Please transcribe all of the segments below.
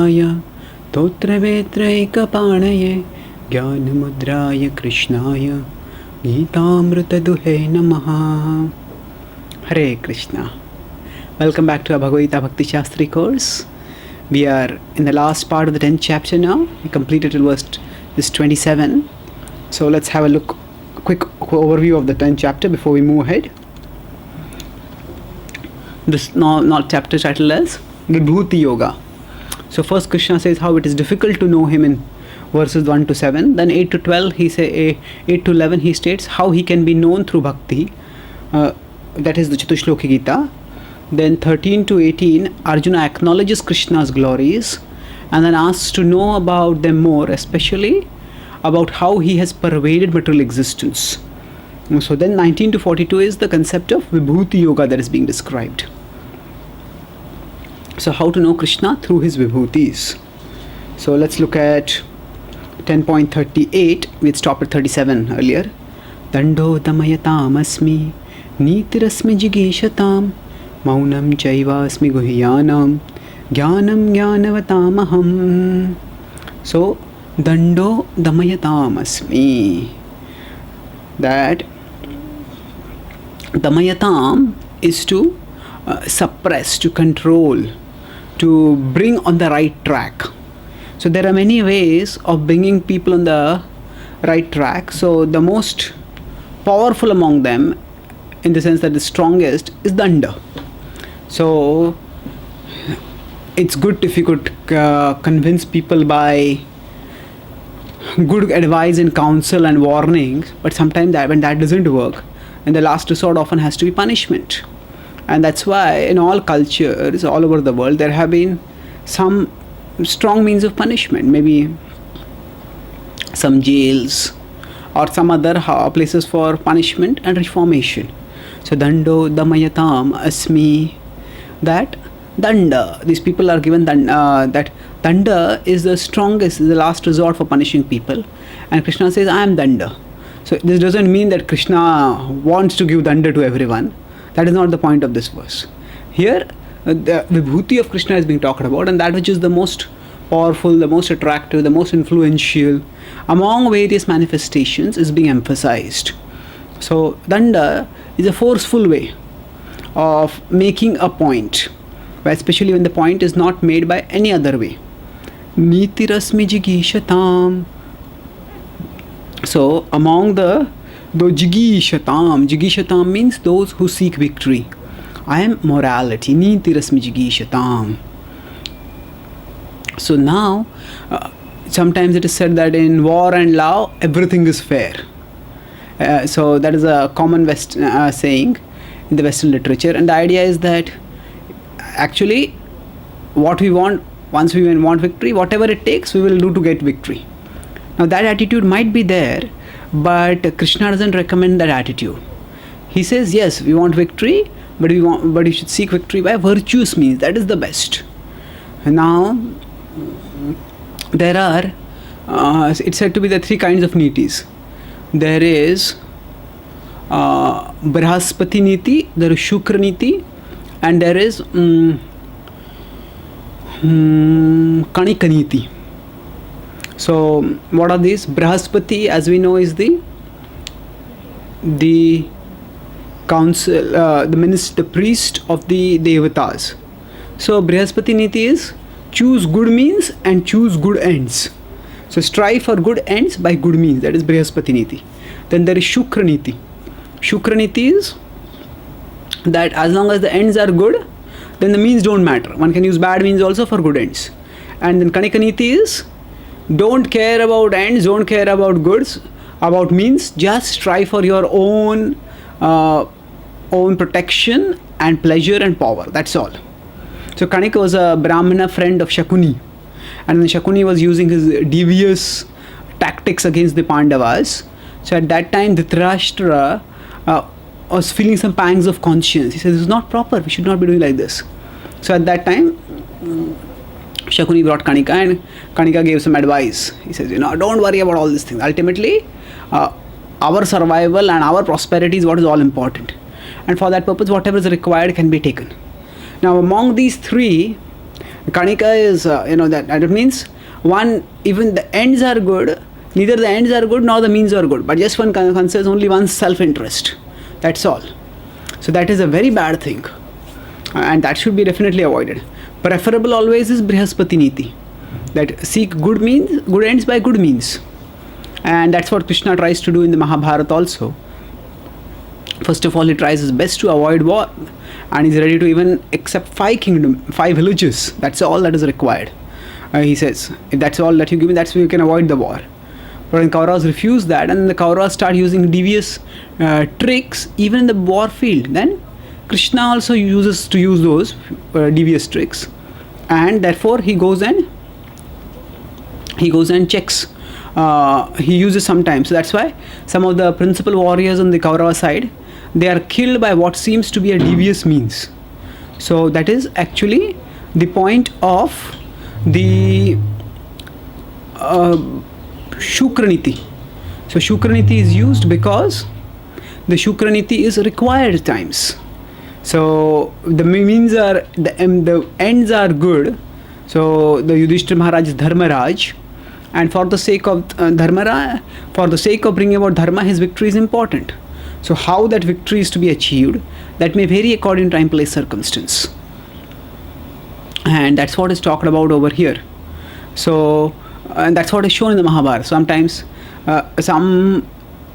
Vishvesvaraya Totravetraikapanaya Jnanamudraya Krishnaya Gitamrita Duhe Namaha. Hare Krishna. Welcome back to our Bhagavad Gita Bhakti Shastri course. We are in the last part of the 10th chapter now. We completed till verse 27. So let's have a quick overview of the 10th chapter before we move ahead. This not chapter title as Vibhuti Yoga. So first Krishna says how it is difficult to know him in verses 1 to 7. Then 8 to 12 8 to 11 he states how he can be known through bhakti. That is the Chatushloki Gita. Then 13 to 18 Arjuna acknowledges Krishna's glories and then asks to know about them more, especially about how he has pervaded material existence. So then 19 to 42 is the concept of Vibhuti Yoga that is being described. So how to know Krishna through his Vibhutis. So let's look at 10.38. We had stopped at 37 earlier. Dando damayatam asmi nitirasmi jigishatam maunam chaiva asmi guhyanam jnanam jnanavatamaham. So dando damayatam asmi. That damayatam is to suppress, to control, to bring on the right track. So there are many ways of bringing people on the right track. So the most powerful among them, in the sense that the strongest, is danda. So it's good if you could convince people by good advice and counsel and warnings, but sometimes when that doesn't work, and the last resort often has to be punishment. And that's why in all cultures all over the world there have been some strong means of punishment, maybe some jails or some other places for punishment and reformation. So dando damayatam asmi, that danda, these people are given that danda is the strongest, is the last resort for punishing people, and Krishna says I am danda. So this doesn't mean that Krishna wants to give danda to everyone. That is not the point of this verse. Here the vibhuti of Krishna is being talked about, and that which is the most powerful, the most attractive, the most influential among various manifestations is being emphasized. So danda is a forceful way of making a point, especially when the point is not made by any other way. Nitirasmi jigishatam. So among the jigishatam means those who seek victory. I am morality. Nitirasmi jigishatam. So now sometimes it is said that in war and law everything is fair. So that is a common saying in the Western literature, and the idea is that actually what we want, once we want victory, whatever it takes we will do to get victory. Now that attitude might be there, but Krishna doesn't recommend that attitude. He says yes, we want victory, but you should seek victory by virtuous means. That is the best. Now there are it's said to be the three kinds of nitis. There is Brahaspati niti, there is Shukra niti, and there is Kanika niti. So what are these? Brahaspati, as we know, is the council, the priest of the devatas. So Brahaspati niti is choose good means and choose good ends. So strive for good ends by good means. That is Brahaspati niti. Then there is Shukra niti. Shukra niti is that as long as the ends are good, then the means don't matter. One can use bad means also for good ends. And then Kanika niti is don't care about ends, don't care about goods, about means, just strive for your own protection and pleasure and power. That's all. So Kanika was a Brahmana friend of Shakuni, and when Shakuni was using his devious tactics against the Pandavas, so at that time Dhritarashtra was feeling some pangs of conscience. He said, this is not proper, we should not be doing like this. So at that time Shakuni brought Kanika, and Kanika gave some advice. He says, don't worry about all these things. Ultimately, our survival and our prosperity is what is all important. And for that purpose, whatever is required can be taken. Now, among these three, Kanika is, that means one, even the ends are good, neither the ends are good nor the means are good, but just one concerns only one's self-interest. That's all. So that is a very bad thing. And that should be definitely avoided. Preferable always is Brihaspati Niti. That seek good ends by good means. And that's what Krishna tries to do in the Mahabharata also. First of all, he tries his best to avoid war, and he's ready to even accept 5 villages. That's all that is required. He says, if that's all that you give me, that's where you can avoid the war. But when Kauravas refuse that, and the Kauravas start using devious tricks even in the war field, then Krishna also use those devious tricks, and therefore he goes and checks. He uses sometimes. So that's why some of the principal warriors on the Kaurava side, they are killed by what seems to be a devious means. So that is actually the point of the Shukraniti. So Shukraniti is used because the Shukraniti is required times. So the means are, the ends are good. So the Yudhishthira Maharaj is Dharmaraj, and for the sake of for the sake of bringing about dharma, his victory is important. So how that victory is to be achieved, that may vary according to time, place, circumstance. And that's what is talked about over here. So, and that's what is shown in the Mahabharata. Sometimes some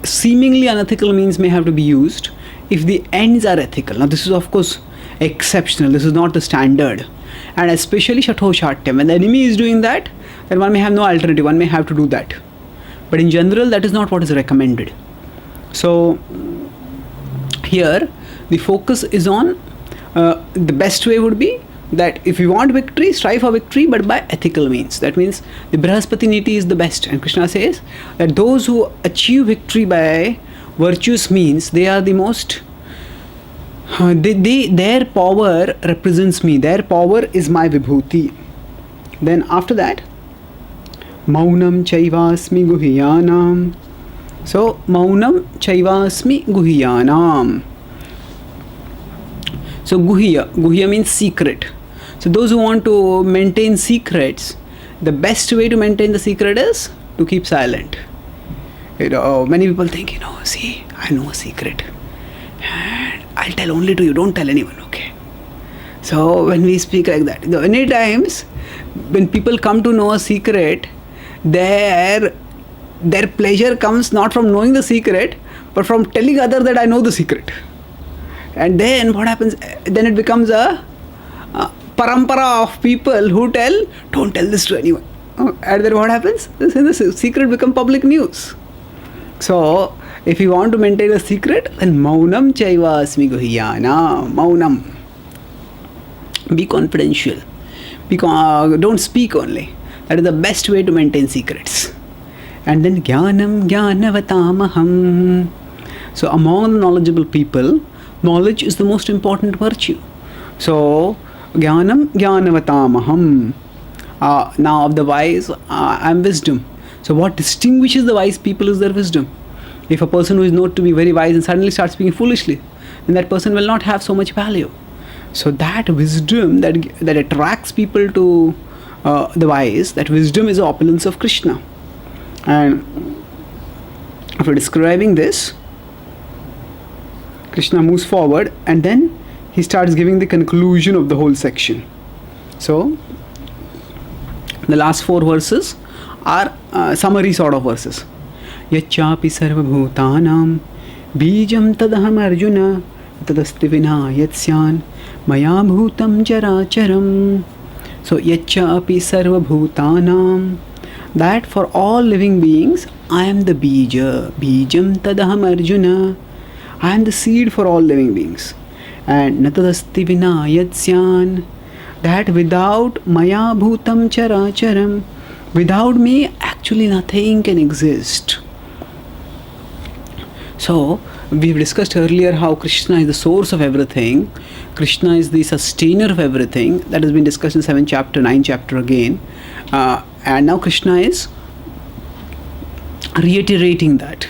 seemingly unethical means may have to be used if the ends are ethical. Now this is of course exceptional. This is not the standard. And especially Shatoshatyam. When the enemy is doing that, then one may have no alternative. One may have to do that. But in general, that is not what is recommended. So here the focus is on the best way would be that if you want victory, strive for victory, but by ethical means. That means the Brihaspati Niti is the best. And Krishna says that those who achieve victory by virtuous means, they are the most, their power represents me. Their power is my vibhuti. Then after that, Maunam chaivasmi guhiyanam. So Maunam chaivasmi guhiyanam. So Guhya means secret. So those who want to maintain secrets, the best way to maintain the secret is to keep silent. Many people think, see, I know a secret, and I'll tell only to you, don't tell anyone, okay? So when we speak like that, many times when people come to know a secret, their pleasure comes not from knowing the secret, but from telling others that I know the secret. And then what happens? Then it becomes a parampara of people who tell, don't tell this to anyone. And then what happens? The secret becomes public news. So if you want to maintain a secret, then Maunam chaivasmi guhiyana. Maunam. Be confidential. Don't speak only. That is the best way to maintain secrets. And then Jnanam Jnanavatamaham. So among the knowledgeable people, knowledge is the most important virtue. So Jnanam Jnanavatamaham. Now of the wise, I am wisdom. So what distinguishes the wise people is their wisdom. If a person who is known to be very wise and suddenly starts speaking foolishly, then that person will not have so much value. So that wisdom that attracts people to the wise, that wisdom is the opulence of Krishna. And after describing this, Krishna moves forward and then he starts giving the conclusion of the whole section. So the last 4 verses are summary sort of verses. Yachapi sarvabhutanam bijam tadaham arjuna tadasti vina yatsyan maya bhutam characharam. So yachapi sarvabhutanam, that for all living beings I am the bija. Bijam tadaham arjuna, I am the seed for all living beings. And natadasti vina yatsyan, that without maya bhutam characharam, without me actually nothing can exist. So we've discussed earlier how Krishna is the source of everything. Krishna is the sustainer of everything. That has been discussed in 7th chapter, 9th chapter again. And now Krishna is reiterating that.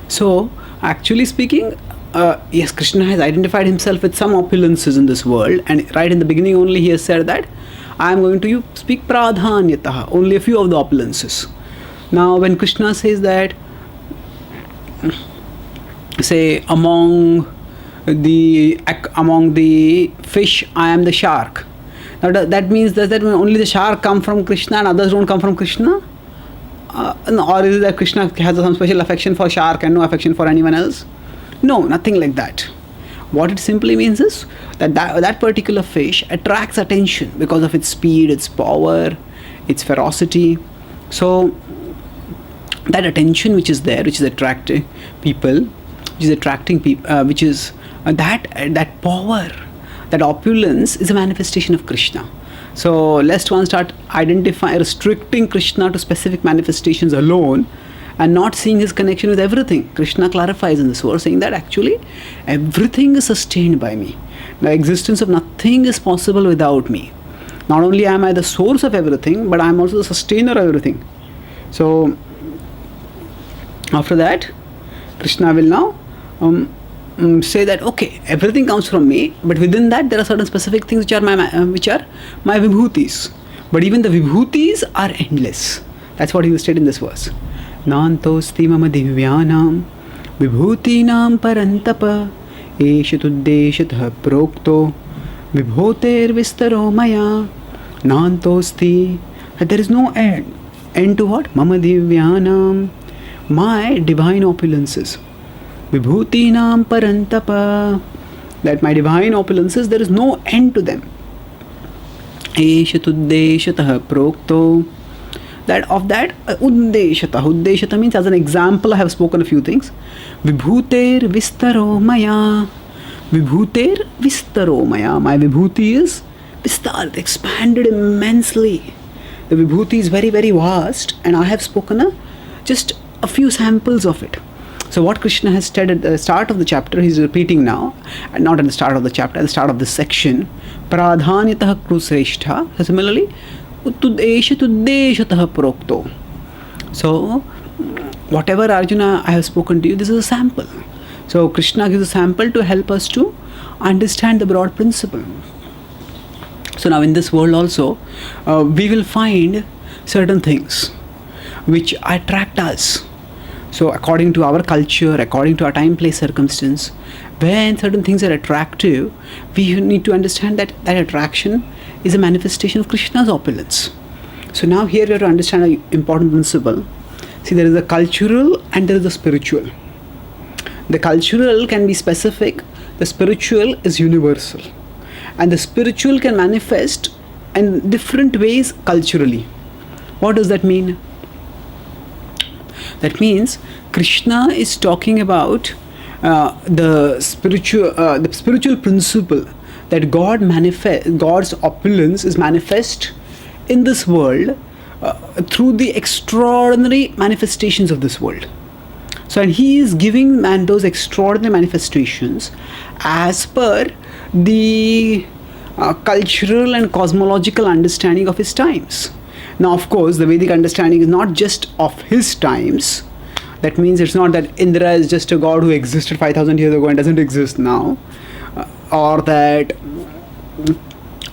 So actually speaking, yes, Krishna has identified himself with some opulences in this world, and right in the beginning only he has said that I am going to speak pradhanyataha, only a few of the opulences. Now when Krishna says that, say among the fish I am the shark. Now that means, does that mean only the shark come from Krishna and others don't come from Krishna? No, or is it that Krishna has some special affection for shark and no affection for anyone else? No, nothing like that. What it simply means is that particular fish attracts attention because of its speed, its power, its ferocity. So that attention which is there, which is attracting people, which is that power, that opulence is a manifestation of Krishna. So lest one start restricting Krishna to specific manifestations alone and not seeing his connection with everything. Krishna clarifies in this verse saying that actually everything is sustained by me. The existence of nothing is possible without me. Not only am I the source of everything, but I am also the sustainer of everything. So after that, Krishna will now say that okay, everything comes from me, but within that there are certain specific things which are my vibhutis. But even the vibhutis are endless. That's what he will state in this verse. Nantosti mama divyanam vibhutinam parantapa eshatudeshatah prokto vibhoter vistaro maya nantosti. There is no end. End to what? Mama divyanam, my divine opulences. Vibhutinam parantapa, that my divine opulences, there is no end to them. Eshatudeshatah prokto, that of that uddeshata means, as an example I have spoken a few things. Vibhuter vistaro maya, vibhuter vistaro maya, my vibhuti is vistar, expanded immensely. The vibhuti is very, very vast, and I have spoken just a few samples of it. So what Krishna has said at the start of the chapter, he is repeating now, and not at the start of the chapter, at the start of this section. Pradhanyatah krusreshtha. So similarly, uttudeshatah prokto. So whatever Arjuna I have spoken to you, this is a sample. So Krishna gives a sample to help us to understand the broad principle. So now in this world also, we will find certain things which attract us. So according to our culture, according to our time, place, circumstance, when certain things are attractive, we need to understand that that attraction is a manifestation of Krishna's opulence. So now here we have to understand an important principle. See, there is a cultural and there is a spiritual. The cultural can be specific, the spiritual is universal. And the spiritual can manifest in different ways culturally. What does that mean? That means Krishna is talking about the spiritual principle that God's opulence is manifest in this world through the extraordinary manifestations of this world. So, and he is giving man those extraordinary manifestations as per the cultural and cosmological understanding of his times. Now, of course, the Vedic understanding is not just of his times. That means it's not that Indra is just a god who existed 5,000 years ago and doesn't exist now, or that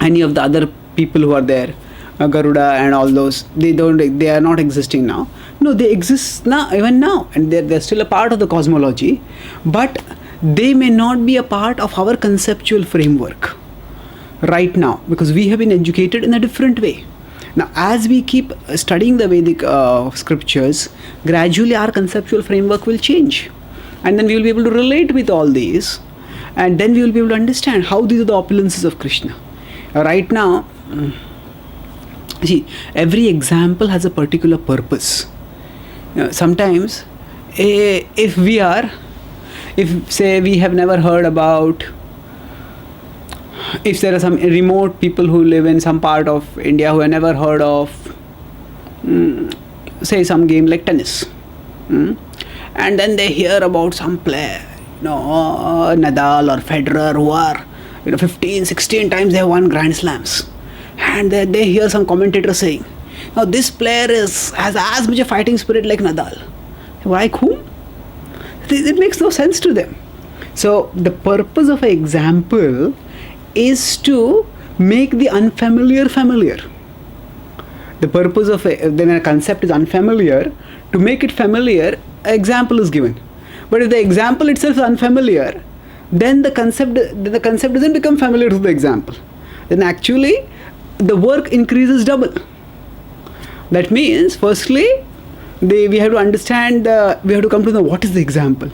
any of the other people who are there, Garuda and all those, they are not existing now. No, they exist now, even now, and they're still a part of the cosmology, but they may not be a part of our conceptual framework right now, because we have been educated in a different way. Now, as we keep studying the Vedic scriptures, gradually our conceptual framework will change. And then we will be able to relate with all these. And then we will be able to understand how these are the opulences of Krishna. Right now, see, every example has a particular purpose. Sometimes, if say we have never heard about, if there are some remote people who live in some part of India who have never heard of, say, some game like tennis, and then they hear about some player, Nadal or Federer, who are 15, 16 times they have won Grand Slams, and they hear some commentator saying, now this player has as much a fighting spirit like Nadal. Like whom? It makes no sense to them. So the purpose of an example is to make the unfamiliar familiar. The purpose of then a concept is unfamiliar. To make it familiar, an example is given. But if the example itself is unfamiliar, then the concept doesn't become familiar to the example. Then actually the work increases double. That means firstly we have to understand, we have to come to know what is the example.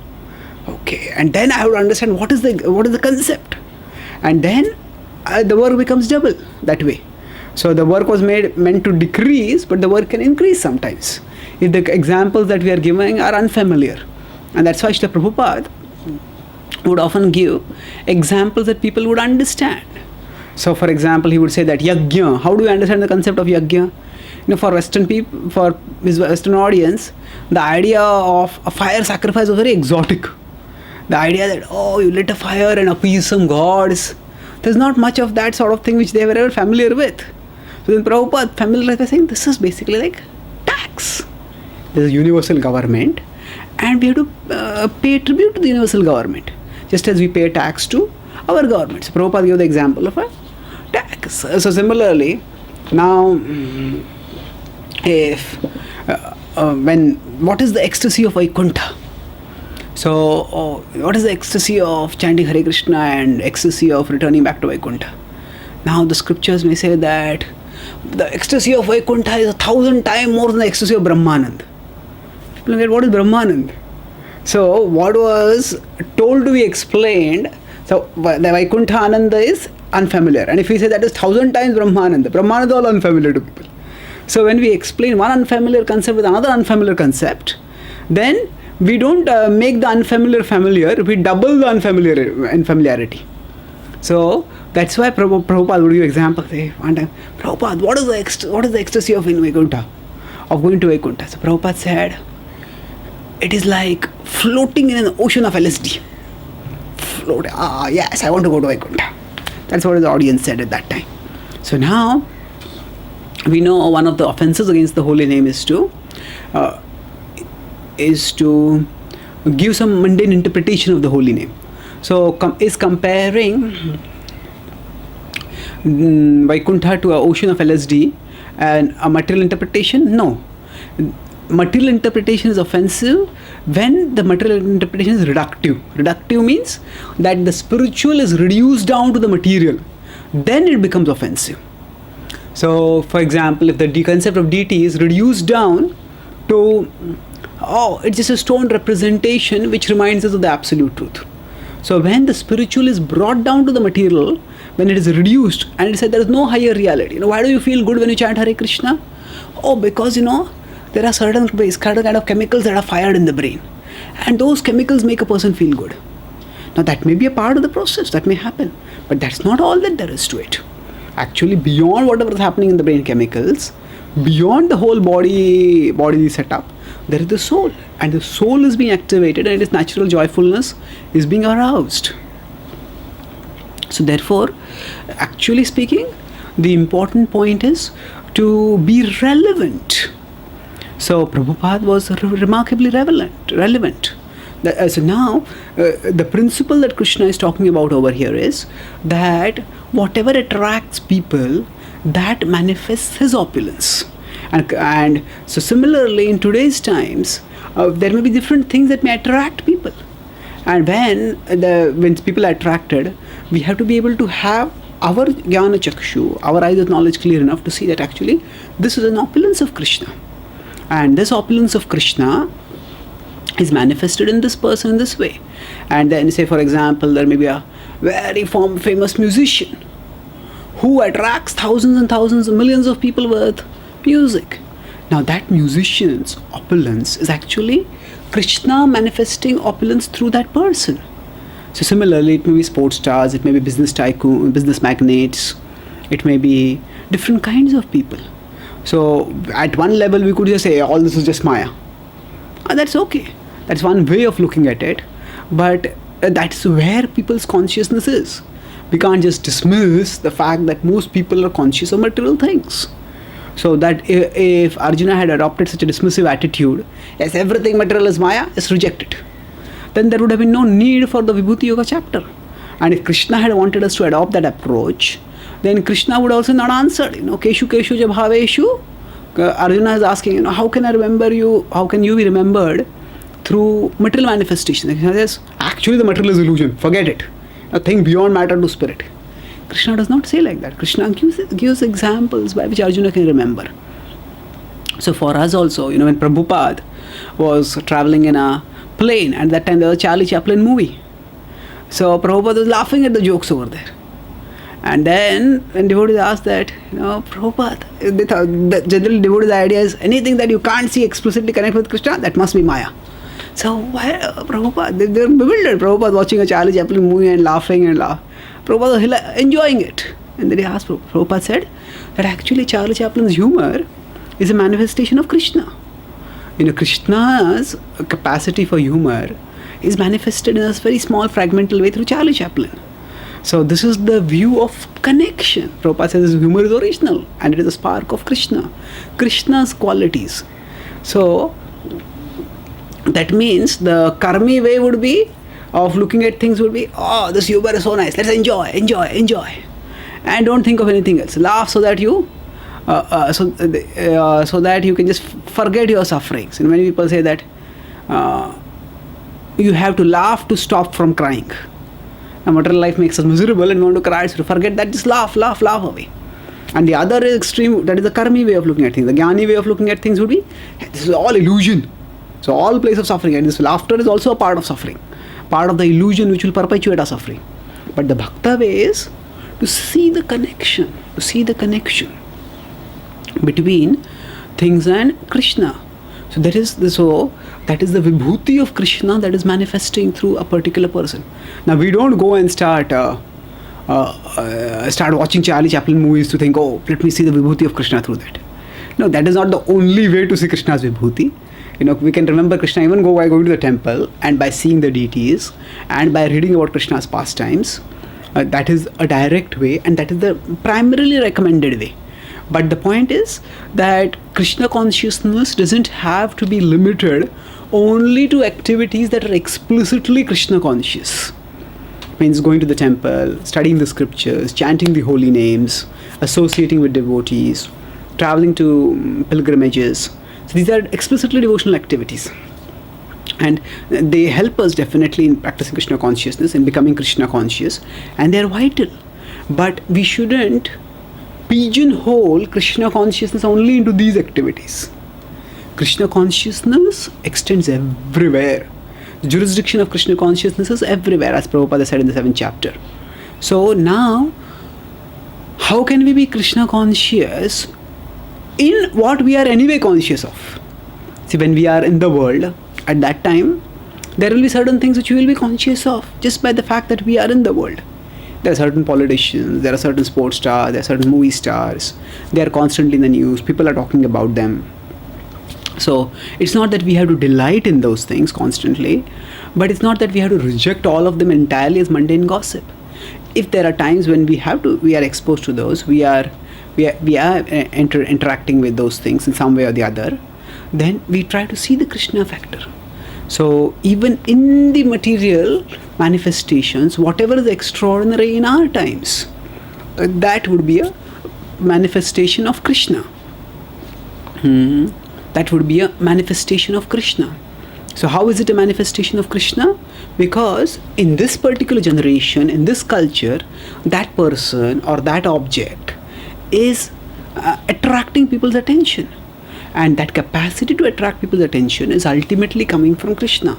Okay, and then I have to understand what is the concept, and then the work becomes double that way. So the work was meant to decrease, but the work can increase sometimes if the examples that we are giving are unfamiliar. And that's why Srila Prabhupada would often give examples that people would understand. So for example, he would say that yajna, how do you understand the concept of yajna? For Western people, for his Western audience, the idea of a fire sacrifice was very exotic. The idea that, you lit a fire and appease some gods, there's not much of that sort of thing which they were ever familiar with. So then Prabhupada familiarized by saying this is basically like tax. There's a universal government and we have to pay tribute to the universal government, just as we pay tax to our government. So Prabhupada gave the example of a tax. So similarly, now what is the ecstasy of Vaikuntha? So what is the ecstasy of chanting Hare Krishna and ecstasy of returning back to Vaikuntha? Now the scriptures may say that the ecstasy of Vaikuntha is 1,000 times more than the ecstasy of Brahmanand. People get, what is Brahmanand? So what was told to be explained, so the Vaikuntha Ananda is unfamiliar, and if we say that is 1,000 times Brahmananda is all unfamiliar to people. So when we explain one unfamiliar concept with another unfamiliar concept, then we don't make the unfamiliar familiar, we double the unfamiliarity. So that's why Prabhupada would give example. Say one time, Prabhupada, what is the ecstasy of Vaikuntha, of going to Vaikuntha? So Prabhupada said, it is like floating in an ocean of LSD. Yes, I want to go to Vaikuntha. That's what the audience said at that time. So now we know one of the offenses against the holy name is to give some mundane interpretation of the holy name. So is comparing Vaikuntha to an ocean of LSD and a material interpretation? No. Material interpretation is offensive when the material interpretation is reductive. Reductive means that the spiritual is reduced down to the material. Then it becomes offensive. So for example, if the concept of deity is reduced down to, it's just a stone representation which reminds us of the absolute truth. So when the spiritual is brought down to the material, when it is reduced and it said there is no higher reality. Why do you feel good when you chant Hare Krishna? Because there are certain kind of chemicals that are fired in the brain, and those chemicals make a person feel good. Now that may be a part of the process, that may happen, but that's not all that there is to it. Actually, beyond whatever is happening in the brain chemicals, beyond the whole body setup, there is the soul, and the soul is being activated and its natural joyfulness is being aroused. So therefore, actually speaking, the important point is to be relevant. So Prabhupada was remarkably relevant. So now the principle that Krishna is talking about over here is that whatever attracts people, that manifests his opulence. And so similarly in today's times, there may be different things that may attract people. And when people are attracted, we have to be able to have our jnana chakshu, our eyes of knowledge clear enough to see that actually this is an opulence of Krishna. And this opulence of Krishna is manifested in this person in this way. And then say for example, there may be a very famous musician who attracts thousands and thousands of millions of people with music. Now that musician's opulence is actually Krishna manifesting opulence through that person. So similarly, it may be sports stars, it may be business tycoon, business magnates, it may be different kinds of people. So at one level we could just say all this is just Maya. And that's okay. That's one way of looking at it. But that's where people's consciousness is. We can't just dismiss the fact that most people are conscious of material things. So that if Arjuna had adopted such a dismissive attitude, yes, everything material is Maya, just reject it, then there would have been no need for the Vibhuti Yoga chapter. And if Krishna had wanted us to adopt that approach, then Krishna would also not answer. Keshu Keshu Jabhaveshu. Arjuna is asking, how can I remember you? How can you be remembered through material manifestation? Krishna says, actually the material is illusion. Forget it. Think beyond matter to spirit. Krishna does not say like that. Krishna gives examples by which Arjuna can remember. So for us also, when Prabhupada was traveling in a plane, at that time there was a Charlie Chaplin movie. So Prabhupada was laughing at the jokes over there. And then when devotees asked that, Prabhupada, they thought, the general devotees' idea is anything that you can't see explicitly connect with Krishna, that must be Maya. So why Prabhupada, they're bewildered. Prabhupada watching a Charlie Chaplin movie and laughing and Prabhupada was enjoying it. And then he asked, Prabhupada said that actually Charlie Chaplin's humor is a manifestation of Krishna. Krishna's capacity for humor is manifested in a very small fragmental way through Charlie Chaplin. So this is the view of connection. Prabhupada says humor is original and it is a spark of Krishna. Krishna's qualities. So that means the karmi way would be of looking at things would be, this humor is so nice, let's enjoy. And don't think of anything else. Laugh so that you so that you can just forget your sufferings. And many people say that you have to laugh to stop from crying. Now, material life makes us miserable and we want to cry, so to forget that, just laugh away. And the other extreme, that is the karmi way of looking at things. The jnani way of looking at things would be, this is all illusion. So all place of suffering, and this laughter is also a part of suffering. Part of the illusion which will perpetuate our suffering. But the bhakta way is to see the connection. Between things and Krishna. So that is the vibhuti of Krishna that is manifesting through a particular person. Now we don't go and start watching Charlie Chaplin movies to think, let me see the vibhuti of Krishna through that. No, that is not the only way to see Krishna's vibhuti. We can remember Krishna even by going to the temple and by seeing the deities and by reading about Krishna's pastimes. That is a direct way and that is the primarily recommended way. But the point is that Krishna consciousness doesn't have to be limited only to activities that are explicitly Krishna conscious. Means going to the temple, studying the scriptures, chanting the holy names, associating with devotees, traveling to pilgrimages. So these are explicitly devotional activities. And they help us definitely in practicing Krishna consciousness and becoming Krishna conscious. And they are vital. But we shouldn't pigeonhole Krishna consciousness only into these activities. Krishna consciousness extends everywhere. The jurisdiction of Krishna consciousness is everywhere, as Prabhupada said in the 7th chapter. So now, how can we be Krishna conscious in what we are anyway conscious of? See, when we are in the world, at that time, there will be certain things which we will be conscious of just by the fact that we are in the world. There are certain politicians, there are certain sports stars, there are certain movie stars. They are constantly in the news. People are talking about them. So it's not that we have to delight in those things constantly, but it's not that we have to reject all of them entirely as mundane gossip. If there are times when we are exposed to those, we are interacting with those things in some way or the other, then we try to see the Krishna factor. So even in the material manifestations, whatever is extraordinary in our times, that would be a manifestation of Krishna. That would be a manifestation of Krishna. So how is it a manifestation of Krishna? Because in this particular generation, in this culture, that person or that object is attracting people's attention. And that capacity to attract people's attention is ultimately coming from Krishna.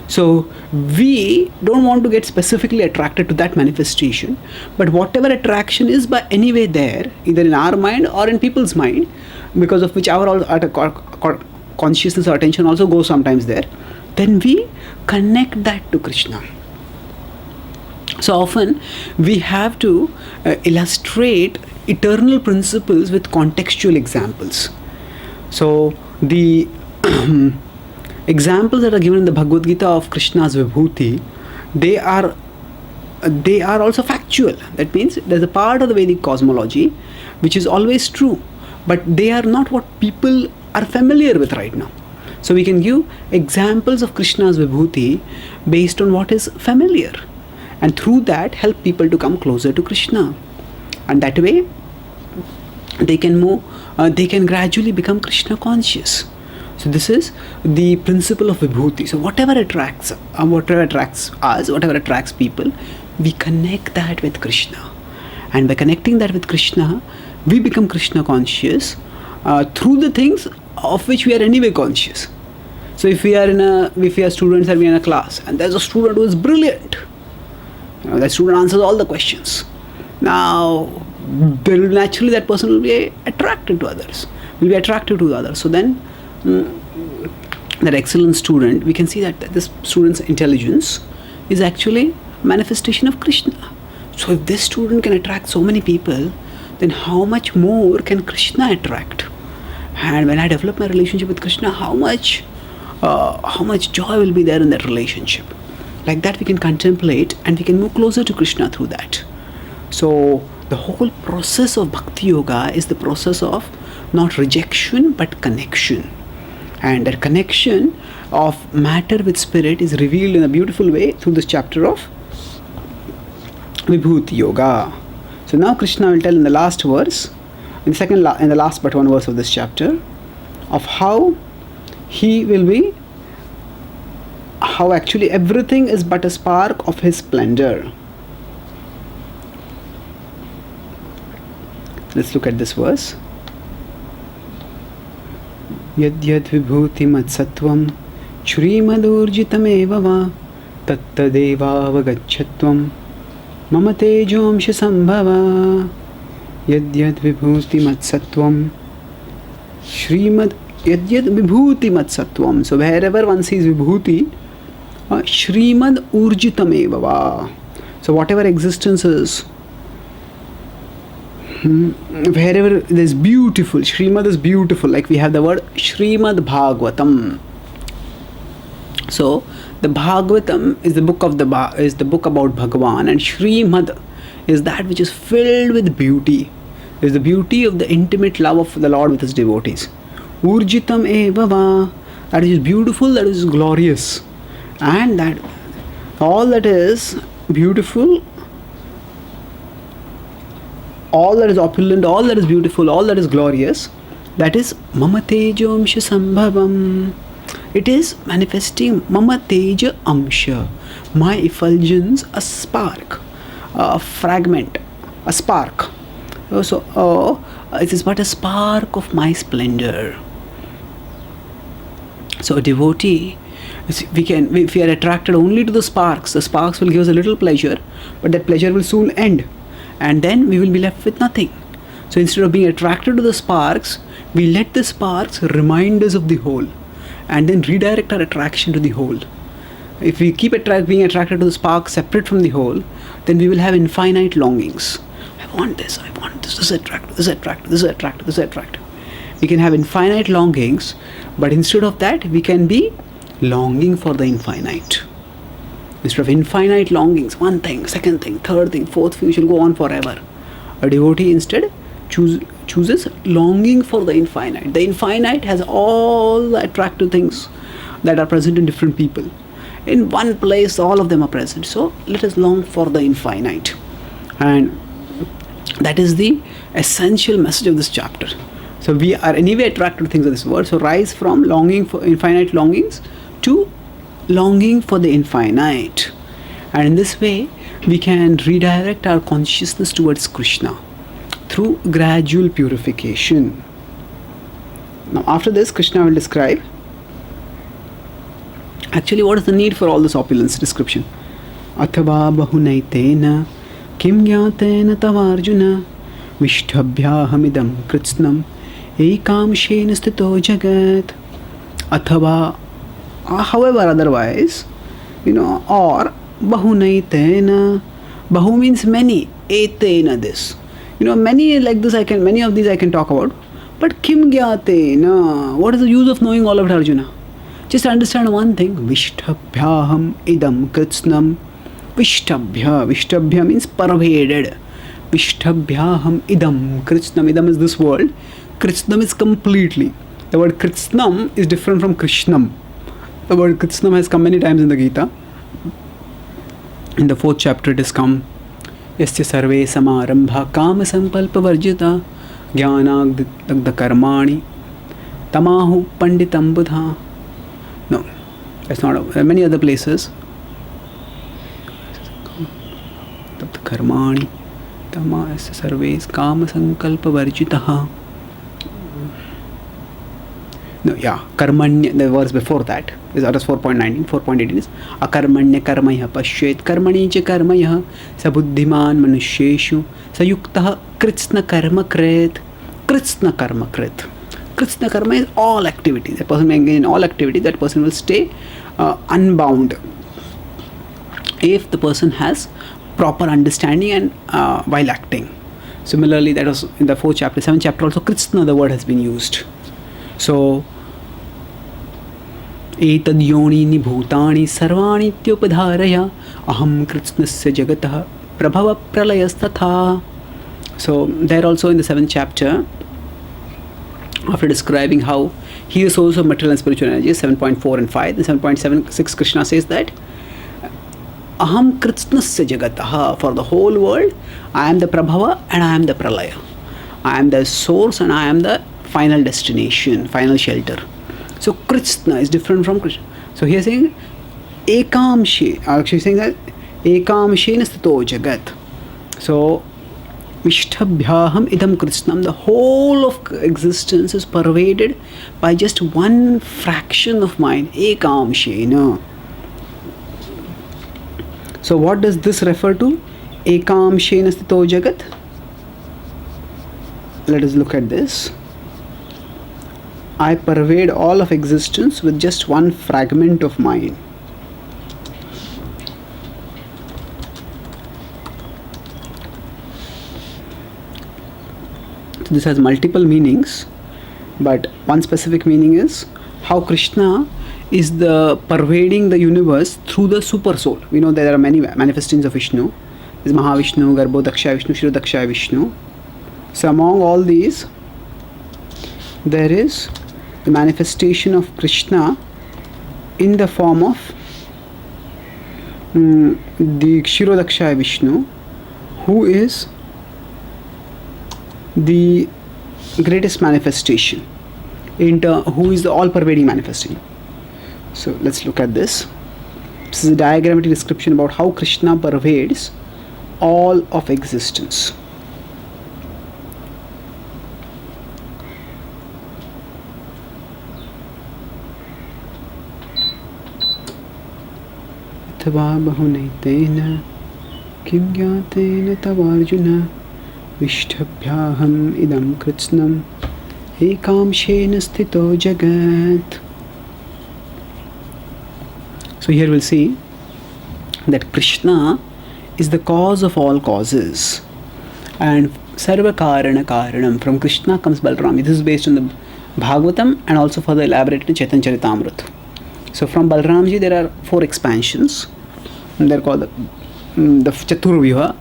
So we don't want to get specifically attracted to that manifestation, but whatever attraction is by anyway there, either in our mind or in people's mind, because of which our consciousness or attention also goes sometimes there, then we connect that to Krishna. So often we have to illustrate eternal principles with contextual examples. So the examples that are given in the Bhagavad Gita of Krishna's vibhuti, they are also factual. That means there's a part of the Vedic cosmology which is always true, but they are not what people are familiar with right now. So we can give examples of Krishna's vibhuti based on what is familiar, and through that help people to come closer to Krishna. And that way they can move, they can gradually become Krishna conscious. So this is the principle of vibhuti. So whatever attracts us, whatever attracts people, we connect that with Krishna. And by connecting that with Krishna, we become Krishna conscious through the things of which we are anyway conscious. So if we are students and we are in a class, and there's a student who is brilliant, that student answers all the questions. Now, naturally that person will be attracted to others, So then, that excellent student, we can see that this student's intelligence is actually manifestation of Krishna. So if this student can attract so many people, then how much more can Krishna attract? And when I develop my relationship with Krishna, how much joy will be there in that relationship? Like that we can contemplate and we can move closer to Krishna through that. So the whole process of Bhakti Yoga is the process of not rejection but connection. And that connection of matter with spirit is revealed in a beautiful way through this chapter of Vibhuti Yoga. So now Krishna will tell in the last verse, in the last but one verse of this chapter, of how he will be, how actually everything is but a spark of his splendor. Let's look at this verse. Yad yad vibhuti matsatvam shrimadurjitameva va tattadeva vagachatvam mama tejomsha sambhava. Yad yad vibhuti matsatvam shrimad yad yad vibhuti matsatvam. So wherever one sees vibhuti, shrimad urjitameva va. So whatever existence is, wherever there's beautiful, Shrimad is beautiful, like we have the word Shrimad Bhagavatam. So the Bhagavatam is the book about Bhagavan, and Shrimad is that which is filled with beauty. Is the beauty of the intimate love of the Lord with his devotees. Urjitam eva va, that is beautiful, that is glorious, and that all that is beautiful, all that is opulent, all that is beautiful, all that is glorious, that is Mama Teja Amsha Sambhavam. It is manifesting Mama Teja Amsha, my effulgence, a spark, a fragment, a spark. So it is but a spark of my splendor. So a devotee, if we are attracted only to the sparks will give us a little pleasure, but that pleasure will soon end. And then we will be left with nothing. So instead of being attracted to the sparks, we let the sparks remind us of the whole, and then redirect our attraction to the whole. If we keep being attracted to the spark separate from the whole, then we will have infinite longings. I want this, this is attractive, this is attractive, this is attractive, this is attractive. We can have infinite longings, but instead of that, we can be longing for the infinite. Instead of infinite longings, one thing, second thing, third thing, fourth thing, shall go on forever. A devotee instead chooses longing for the infinite. The infinite has all the attractive things that are present in different people. In one place, all of them are present. So let us long for the infinite. And that is the essential message of this chapter. So we are anyway attracted to things of this world. So rise from longing for infinite longings to longing for the infinite, and in this way we can redirect our consciousness towards Krishna through gradual purification. Now after this, Krishna will describe actually what is the need for all this opulence description. Athava bahunaitena kim gyatena tavarjuna vishthabhyahamidam kritsnam ekamshena sthito jagat. Athava, however, otherwise, or bahunaitena. Bahu means many, etena this. Many like this many of these I can talk about. But kim gyatena, what is the use of knowing all of it, Arjuna? Just understand one thing. Vishthabhyaham idam kritsnam. Vishthabhya means pervaded. Vishthabhyaham idam kritsnam. Idam is this world. Kritsnam is completely. The word kritsnam is different from krishnam. The word Kritsnam has come many times in the Gita. In the 4th chapter it has come. Yasya sarve samarambha kama sankalpa varjita jnanagdagda karmani tamahu panditam buddha. No, that's not. There are many other places. Karmani tamas sarves kama sankalpa varjitaha. No, yeah, karmanya, the verse before that is 4.19. 4.18 is akarmanya karmaya pashyet karmani cha karmaya sabuddhiman manusheshu sayuktah kritsna karma krit. Kritsna karma krit. Kritsna karma is all activity. That person will engage in all activity. That person will stay unbound if the person has proper understanding and while acting. Similarly, that was in the 4th chapter, 7th chapter also Kritsna, the word has been used. So, etad yonini bhutani sarvani tyupadharaya aham kritsnasya jagatah prabhava pralayasthatha. So, there also in the 7th chapter, after describing how he is also material and spiritual energy, 7.4 and 5, the 7.76 Krishna says that aham kritsnasya jagatah, for the whole world, I am the prabhava and I am the pralaya. I am the source and I am the final destination, final shelter. So Krishna is different from Krishna. So he is saying ekamshe, actually saying that ekamshena sthito jagat. So Vishtabhyaham idam Krishnam, the whole of existence is pervaded by just one fraction of mind, ekamshena. So what does this refer to? Ekamshena sthito jagat. Let us look at this. I pervade all of existence with just one fragment of mind. So this has multiple meanings, but one specific meaning is how Krishna is the pervading the universe through the super soul. We know there are many manifestations of Vishnu. There is Mahavishnu, Garbhodakshaya Vishnu, Shirodakshaya Vishnu. So among all these, there is the manifestation of Krishna in the form of the Shirodakshaya Vishnu, who is the greatest manifestation, who is the all-pervading manifestation. So let's look at this. This is a diagrammatic description about how Krishna pervades all of existence. Bahunetena kim gyatena tavarjuna vishtabhyaham idam kritsnam ekamshena sthito jagat. So here we'll see that Krishna is the cause of all causes, and sarva karana karanam. From Krishna comes Balram. This is based on the Bhagavatam and also further elaborated in Chaitanya Charitamrita. So from Balramji there are 4 expansions. They're called the Chaturvyuha,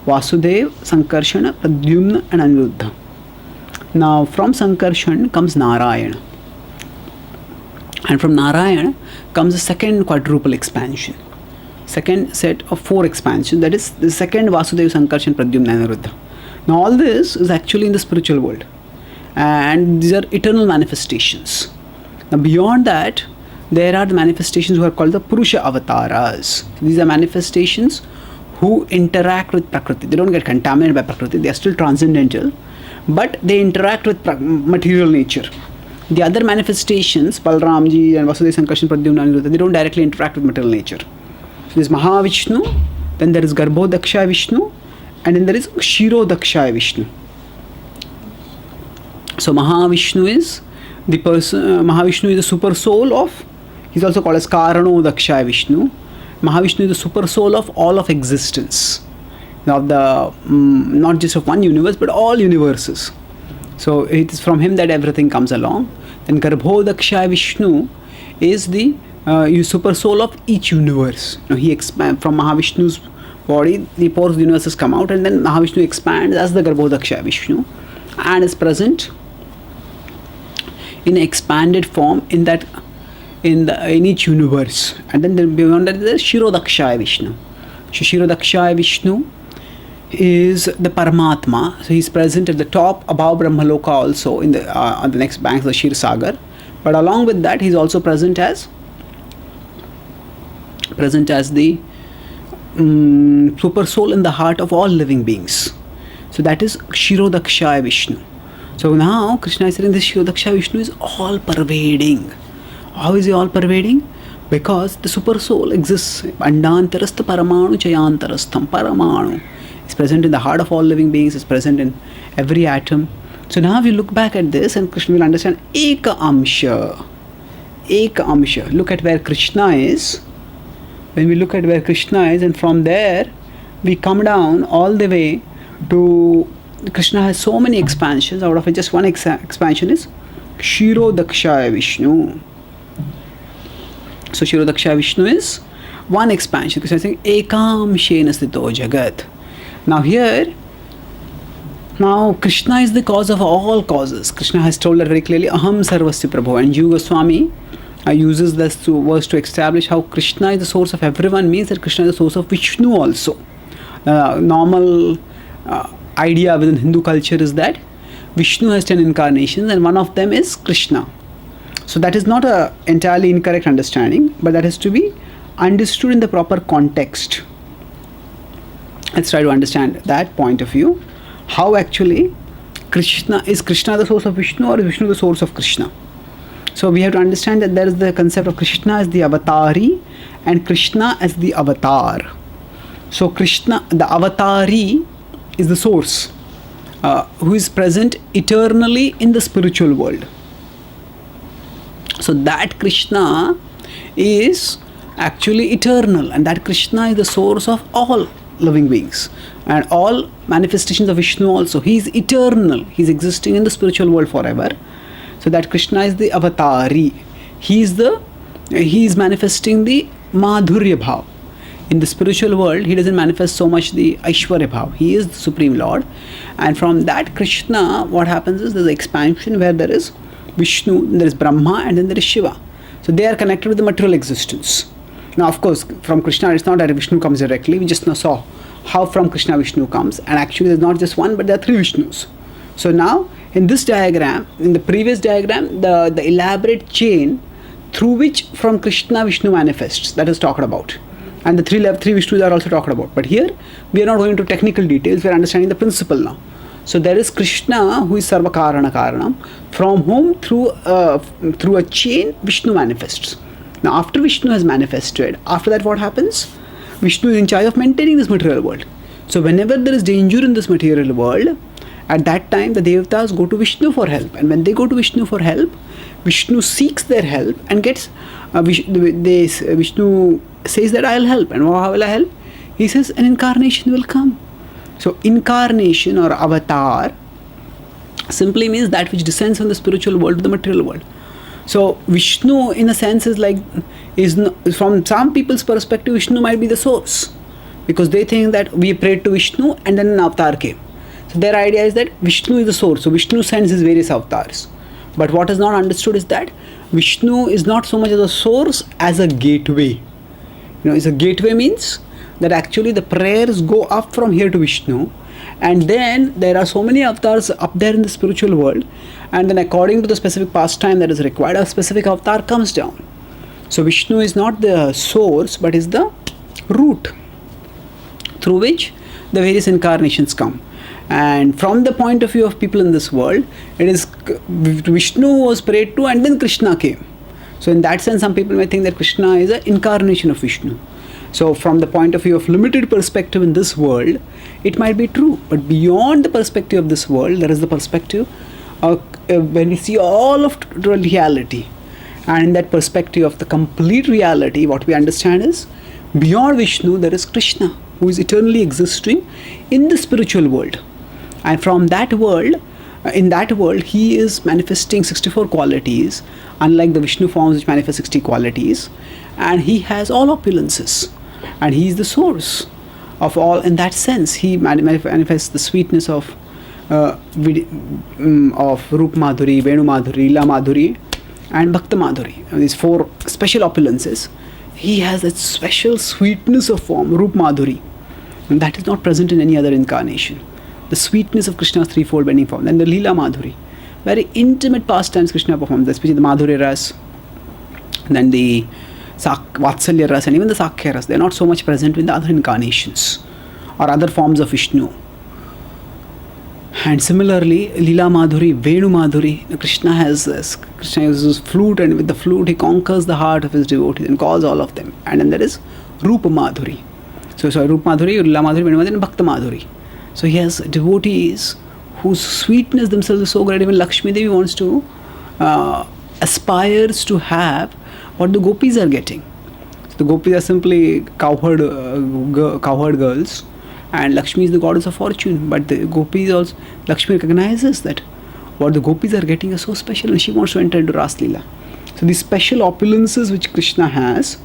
Vasudev, Sankarshana, Pradyumna and Aniruddha. Now from Sankarshan comes Narayana. And from Narayana comes the second quadruple expansion. Second set of 4 expansions, that is the second Vasudev, Sankarshan, Pradyumna and Aniruddha. Now all this is actually in the spiritual world. And these are eternal manifestations. Now beyond that, there are the manifestations who are called the Purusha Avataras. These are manifestations who interact with Prakriti. They don't get contaminated by Prakriti. They are still transcendental, but they interact with material nature. The other manifestations, Balramji and Vasudeva, Sankarshan, Pradyumna, Aniruddha, they don't directly interact with material nature. So there is Mahavishnu, then there is Garbhodakshaya Vishnu, and then there is Shirodakshaya Vishnu. So Mahavishnu is the person. Mahavishnu is the super soul of. He's also called as Karanodakshaya Vishnu. Mahavishnu is the super soul of all of existence, of the not just of one universe but all universes. So it is from him that everything comes along. Then Garbhodakshaya Vishnu is the super soul of each universe. Now he expands from Mahavishnu's body. The pores of the universes come out, and then Mahavishnu expands as the Garbhodakshaya Vishnu, and is present in expanded form in each universe. And then beyond that, there is Shirodakshaya Vishnu. So Shirodakshaya Vishnu is the Paramatma. So he's present at the top above Brahmaloka also in the on the next banks of the Shir Sagar. But along with that, he's also present as the super soul in the heart of all living beings. So that is Kshirodakshaya Vishnu. So now Krishna is saying this Kshirodakshaya Vishnu is all pervading. How is he all pervading? Because the super soul exists. Andantarastha Paramanu Chayantarastham. Paramanu is present in the heart of all living beings, is present in every atom. So now we look back at this and Krishna will understand Eka Amsha. Eka Amsha. Look at where Krishna is. When we look at where Krishna is, and from there we come down all the way to Krishna has so many expansions. Out of it, just one expansion is Kshirodakshaya Vishnu. So Kshirodakshaya Vishnu is one expansion. Krishna is saying Ekam Shena Sthito Jagat. Now Krishna is the cause of all causes. Krishna has told that very clearly, Aham Sarvasya Prabhu. And Jiva Goswami uses this verse to establish how Krishna is the source of everyone, means that Krishna is the source of Vishnu also. Normal idea within Hindu culture is that Vishnu has 10 incarnations and one of them is Krishna. So that is not an entirely incorrect understanding, but that has to be understood in the proper context. Let's try to understand that point of view. How actually Krishna the source of Vishnu, or is Vishnu the source of Krishna? So we have to understand that there is the concept of Krishna as the avatari and Krishna as the avatar. So Krishna, the avatari, is the source who is present eternally in the spiritual world. So that Krishna is actually eternal, and that Krishna is the source of all living beings and all manifestations of Vishnu also. He is eternal. He is existing in the spiritual world forever. So that Krishna is the avatari. He is manifesting the Madhurya Bhav. In the spiritual world, he doesn't manifest so much the Aishwarya Bhav. He is the Supreme Lord. And from that Krishna, what happens is there's an expansion where there is Vishnu, there is Brahma, and then there is Shiva. So they are connected with the material existence. Now, of course, from Krishna, it's not that Vishnu comes directly. We just now saw how from Krishna Vishnu comes. And actually, there's not just one, but there are 3 Vishnus. So now, in this diagram, in the previous diagram, the elaborate chain through which from Krishna Vishnu manifests, that is talked about. And the three Vishnus are also talked about. But here, we are not going into technical details, we are understanding the principle now. So there is Krishna, who is Sarva Karana Karanam, from whom through a chain Vishnu manifests. Now after Vishnu has manifested, after that what happens? Vishnu is in charge of maintaining this material world. So whenever there is danger in this material world, at that time the Devatas go to Vishnu for help. And when they go to Vishnu for help, Vishnu seeks their help and gets, Vishnu says that I will help. And how will I help? He says an incarnation will come. So incarnation or avatar simply means that which descends from the spiritual world to the material world. So Vishnu in a sense is from some people's perspective, Vishnu might be the source, because they think that we prayed to Vishnu and then an avatar came. So their idea is that Vishnu is the source. So Vishnu sends his various avatars. But what is not understood is that Vishnu is not so much as a source as a gateway. It's a gateway means that actually the prayers go up from here to Vishnu, and then there are so many avatars up there in the spiritual world, and then according to the specific pastime that is required, a specific avatar comes down. So Vishnu is not the source, but is the root through which the various incarnations come. And from the point of view of people in this world, it is Vishnu was prayed to and then Krishna came. So in that sense, some people may think that Krishna is an incarnation of Vishnu. So from the point of view of limited perspective in this world, it might be true. But beyond the perspective of this world, there is the perspective of when we see all of reality. And in that perspective of the complete reality, what we understand is beyond Vishnu, there is Krishna, who is eternally existing in the spiritual world. And from that world, in that world, he is manifesting 64 qualities, unlike the Vishnu forms which manifest 60 qualities. And he has all opulences. And he is the source of all. In that sense, he manifests the sweetness of Rup Madhuri, Venu Madhuri, Lila Madhuri, and Bhakta Madhuri. These 4 special opulences. He has that special sweetness of form, Rup Madhuri. And that is not present in any other incarnation. The sweetness of Krishna's threefold bending form. Then the Leela Madhuri. Very intimate pastimes Krishna performs, especially the Madhurya Ras, then the Vatsalya Ras, and even the Sakhya Ras. They are not so much present in the other incarnations or other forms of Vishnu. And similarly, Leela Madhuri, Venu Madhuri, Krishna uses flute, and with the flute he conquers the heart of his devotees and calls all of them. And then there is Rupa Madhuri. So Rupa Madhuri, Leela Madhuri, Venu Madhuri, and Bhakta Madhuri. So he has devotees whose sweetness themselves is so great. Even Lakshmi Devi wants to, aspires to have what the gopis are getting. So the gopis are simply cowherd girls, and Lakshmi is the goddess of fortune. But the gopis also, Lakshmi recognizes that what the gopis are getting is so special, and she wants to enter into Ras Leela. So these special opulences which Krishna has,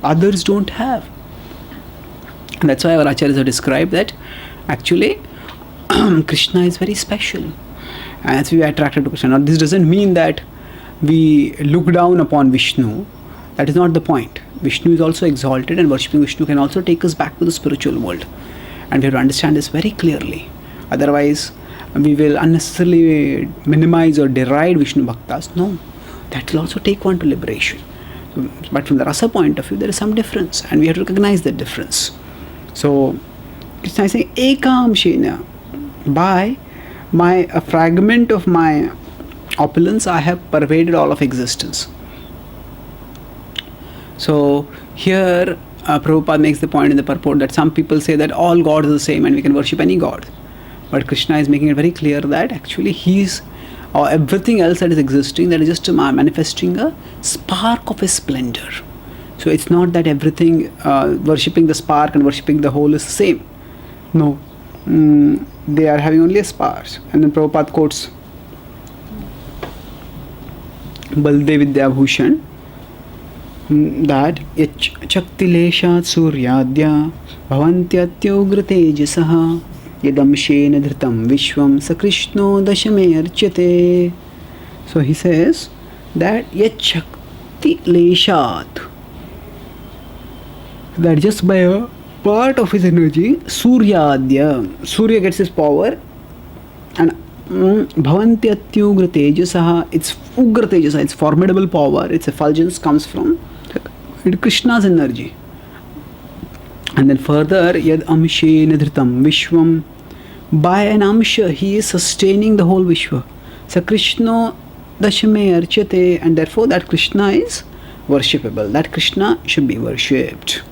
others don't have. And that's why our acharyas have described that actually Krishna is very special, and as we are attracted to Krishna. Now, this doesn't mean that we look down upon Vishnu. That is not the point. Vishnu is also exalted, and worshipping Vishnu can also take us back to the spiritual world. And we have to understand this very clearly. Otherwise, we will unnecessarily minimize or deride Vishnu Bhaktas. No, that will also take one to liberation. But from the rasa point of view, there is some difference, and we have to recognize that difference. So, Krishna is saying, Ekam Shena, by a fragment of my opulence, I have pervaded all of existence. So here Prabhupada makes the point in the purport that some people say that all gods are the same and we can worship any god. But Krishna is making it very clear that actually he's, or everything else that is existing, that is just manifesting a spark of his splendor. So it's not that everything, worshipping the spark and worshipping the whole is the same. No. They are having only a spark. And then Prabhupada quotes Baldev Vidyabhushan that Chakti Leshat Suryadya Bhavantyatyogra Tejasaha Yadamshena Dhritam Vishwam Sakrishno Dashame Archate. So he says that Chakti Leshat, that just by a part of his energy, Surya gets his power, and Bhavanti Atyugra Tejasaha, it's Ugra Tejasa, it's formidable power, its effulgence comes from Krishna's energy. And then further, Yad Amshena Dhritam Vishwam, by an Amsha, he is sustaining the whole Vishwa. So Krishna Dashame Archate, and therefore that Krishna is worshipable, that Krishna should be worshipped.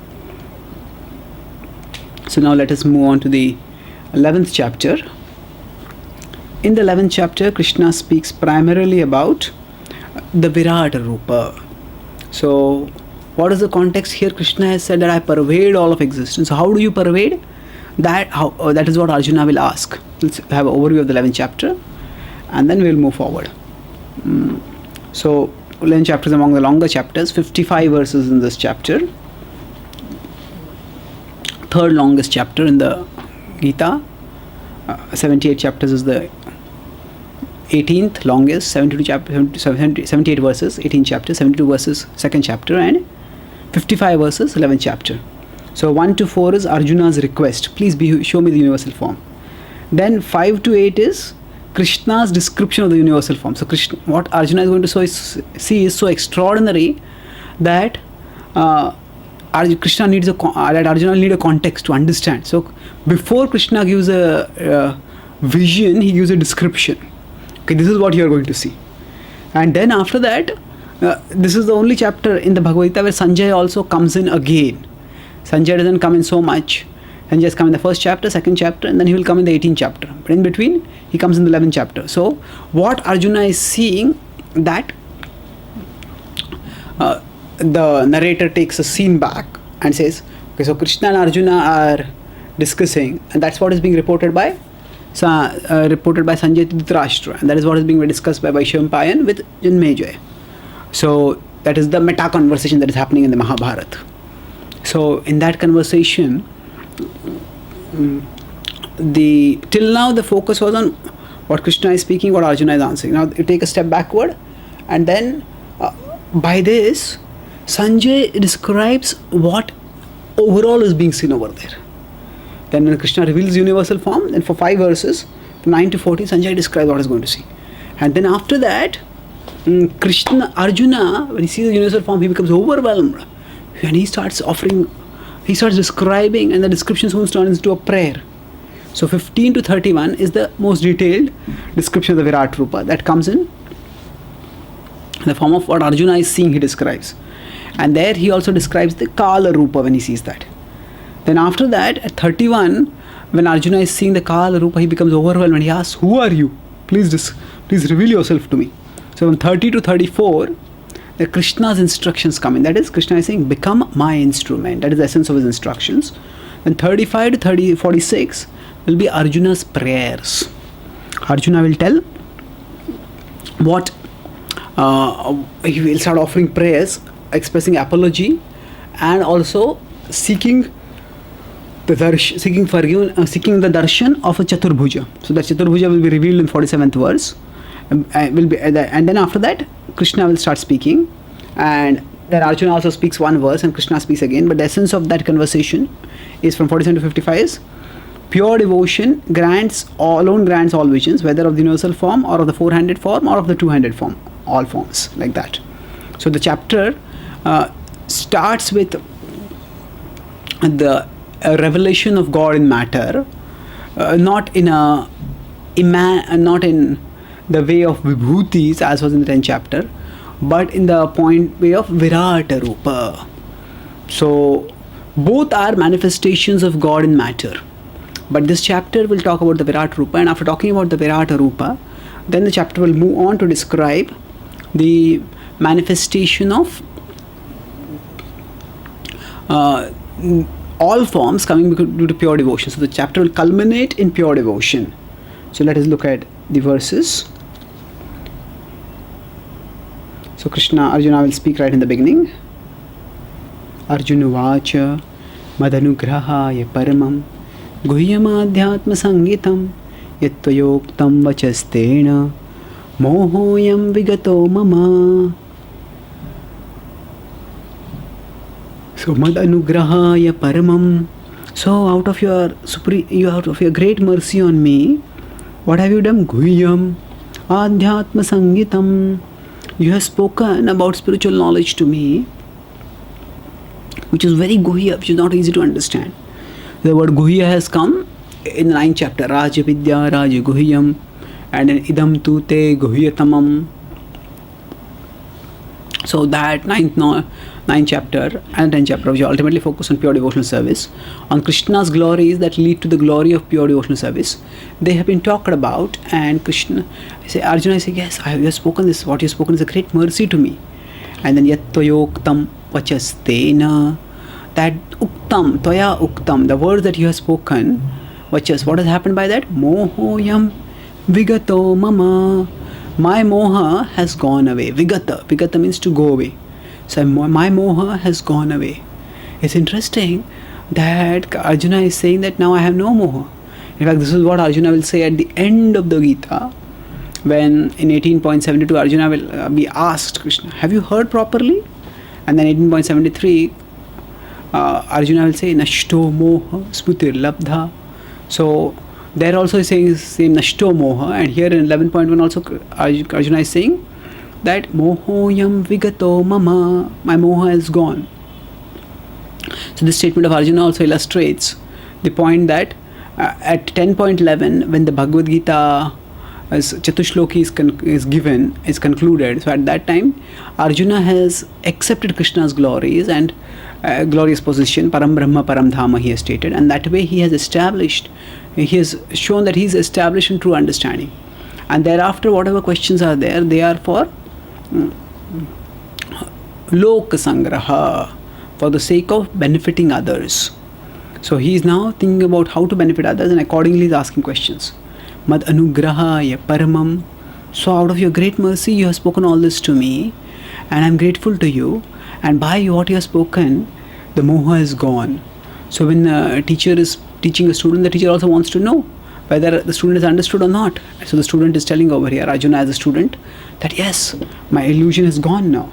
So now let us move on to the 11th chapter. In the 11th chapter, Krishna speaks primarily about the Virat Rupa. So what is the context here? Krishna has said that I pervade all of existence. So how do you pervade? That is what Arjuna will ask. Let's have an overview of the 11th chapter, and then we will move forward. So 11th chapter is among the longer chapters, 55 verses in this chapter. Third longest chapter in the Gita. 78 chapters is the 18th longest, 78 verses, 18 chapters, 72 verses, second chapter, and 55 verses, 11th chapter. So 1 to 4 is Arjuna's request, please show me the universal form. Then 5 to 8 is Krishna's description of the universal form. So what Arjuna is going to see is so extraordinary that Krishna needs that Arjuna will need a context to understand. So before Krishna gives a vision, he gives a description. Okay, this is what you are going to see. And then after that, this is the only chapter in the Bhagavad Gita where Sanjay also comes in again. Sanjay doesn't come in so much. Sanjay has come in the first chapter, second chapter, and then he will come in the 18th chapter. But in between, he comes in the 11th chapter. So what Arjuna is seeing, that the narrator takes a scene back and says, okay, so Krishna and Arjuna are discussing, and that's what is being reported by Sanjay to Dhritarashtra, and that is what is being discussed by Vaishyampayan with Janmejaya. So that is the meta conversation that is happening in the Mahabharata. So in that conversation, till now the focus was on what Krishna is speaking, what Arjuna is answering. Now you take a step backward, and then by this, Sanjay describes what overall is being seen over there. Then when Krishna reveals universal form, then for 5 verses, from 9 to 14, Sanjay describes what he's going to see. And then after that, Arjuna, when he sees the universal form, he becomes overwhelmed. And he starts describing, and the description soon turns into a prayer. So 15 to 31 is the most detailed description of the Virat Rupa that comes in the form of what Arjuna is seeing, he describes. And there he also describes the Kala Rupa when he sees that. Then after that, at 31, when Arjuna is seeing the Kala Rupa, he becomes overwhelmed and he asks, who are you? Please reveal yourself to me. So from 30 to 34, the Krishna's instructions come in. That is, Krishna is saying, become my instrument. That is the essence of his instructions. Then 35 to 46 will be Arjuna's prayers. Arjuna will tell what he will start offering prayers, expressing apology, and also seeking the darshan of a Chaturbhuja. So that Chaturbhuja will be revealed in 47th verse. And then after that, Krishna will start speaking, and then Arjuna also speaks one verse and Krishna speaks again. But the essence of that conversation is from 47 to 55 is pure devotion alone grants all visions, whether of the universal form or of the four-handed form or of the two-handed form, all forms like that. So the chapter starts with the revelation of God in matter, not in the way of vibhutis as was in the 10th chapter, but in the way of Virata Rupa. So both are manifestations of God in matter. But this chapter will talk about the Virata Rupa, and after talking about the Virata Rupa, then the chapter will move on to describe the manifestation of all forms coming due to pure devotion. So the chapter will culminate in pure devotion. So let us look at the verses. So Arjuna will speak right in the beginning. Arjuna vacha madanugrahaya paramam guhyamadhyatma sangitam yatvayoktam vachastena mohoyam vigato mama. So madanugrahaya paramam. So out of your great mercy on me, what have you done? Guhyam adhyatma sangitam. You have spoken about spiritual knowledge to me, which is very guhya, which is not easy to understand. The word guhya has come in the 9th chapter, Raja Vidya, Raja Guhyam, and in Idam Tu Te Guhyatamam. So that 9th chapter and 10th chapter, which ultimately focus on pure devotional service, on Krishna's glories that lead to the glory of pure devotional service, they have been talked about. And Arjuna is saying, yes, you have spoken this. What you have spoken is a great mercy to me. And then yatvayoktam vachastena, that uktam, toya uktam, the words that you have spoken, what has happened by that? Mohoyam vigato mama. My moha has gone away. Vigata means to go away. So my moha has gone away. It's interesting that Arjuna is saying that now I have no moha. In fact, this is what Arjuna will say at the end of the Gita, when in 18.72 Arjuna will be asked Krishna, have you heard properly? And then 18.73 Arjuna will say nashto moha smutir labdha. So there also is saying same nashto moha, and here in 11.1 also Arjuna is saying that mohoyam vigato mama, my moha is gone. So this statement of Arjuna also illustrates the point that at 10.11, when the Bhagavad Gita as Chatushloki is concluded, so at that time Arjuna has accepted Krishna's glories and glorious position, Param Brahma Param Dhama, he has stated, and that way he has shown that he is established in true understanding. And thereafter, whatever questions are there, they are for Lok Sangraha, for the sake of benefiting others. So he is now thinking about how to benefit others, and accordingly is asking questions. Mad anugrahaya paramam. So out of your great mercy you have spoken all this to me, and I am grateful to you, and by what you have spoken, the moha is gone. So when a teacher is teaching a student, the teacher also wants to know whether the student is understood or not. So the student is telling over here, Arjuna as a student, that yes, my illusion is gone now,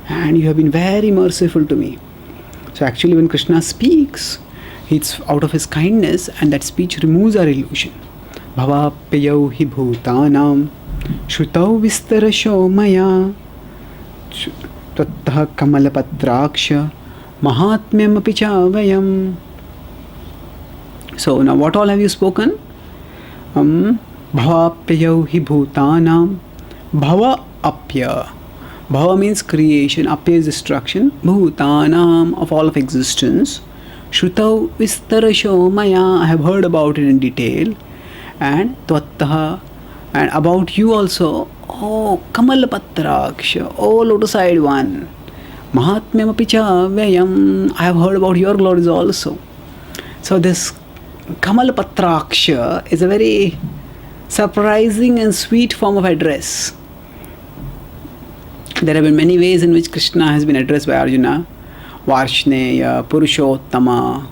and you have been very merciful to me. So actually when Krishna speaks, It's out of his kindness, and that speech removes our illusion. Bhavapyayau hi bhutanam Shrutau vistarasho maya Tvattah kamalapatraksha Mahatmyam api chavayam. So now what all have you spoken? Bhavapyayau hi bhutanam. Bhava apya. Bhava means creation, apya is destruction. Bhutanam, of all of existence. Shrutau vistarasho maya, I have heard about it in detail. And Tvattah, and about you also. Oh, Kamalapatraksha, oh lotus-eyed one. Mahatmyam api chavayam, I have heard about your glories also. So this Kamalapatraksha is a very surprising and sweet form of address. There have been many ways in which Krishna has been addressed by Arjuna. Varshneya, Purushottama,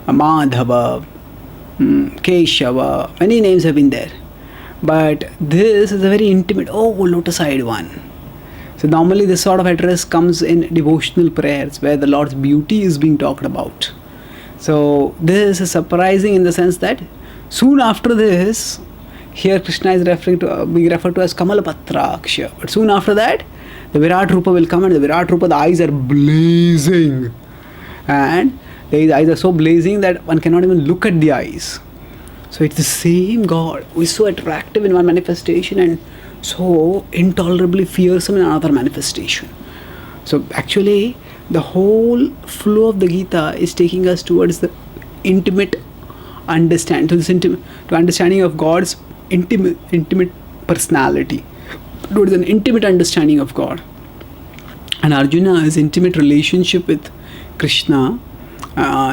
Madhava, Keshava, many names have been there. But this is a very intimate, oh lotus-eyed one. So normally this sort of address comes in devotional prayers where the Lord's beauty is being talked about. So this is surprising in the sense that soon after this, here Krishna is being referred to as Kamalapatraksha. But soon after that, the Virat Rupa will come, and the Virat Rupa, the eyes are blazing. And the eyes are so blazing that one cannot even look at the eyes. So it's the same God who is so attractive in one manifestation and so intolerably fearsome in another manifestation. So actually, the whole flow of the Gita is taking us towards the intimate understanding, to understanding of God's intimate personality, towards an intimate understanding of God. And Arjuna's intimate relationship with Krishna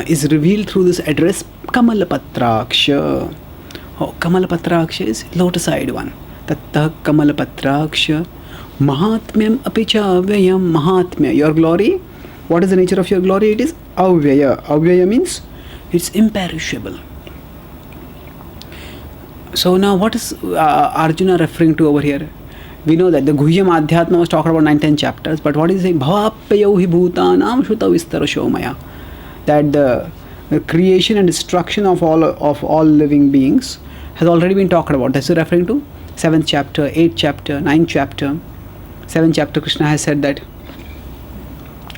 is revealed through this address, Kamalapatraksha. Oh, Kamalapatraksha is lotus-eyed one. Tattah Kamalapatraksha Mahatmyam api chavayam. Mahatmya, your glory. What is the nature of your glory? It is avyaya. Avyaya means it's imperishable. So now what is Arjuna referring to over here? We know that the Guhyam Adhyatma was talking about 9-10 chapters, but what is saying? Bhavapyayau hi bhutanam Shrutau vistarasho maya. That the creation and destruction of all living beings has already been talked about. That's referring to 7th chapter, 8th chapter, 9th chapter. 7th chapter, Krishna has said that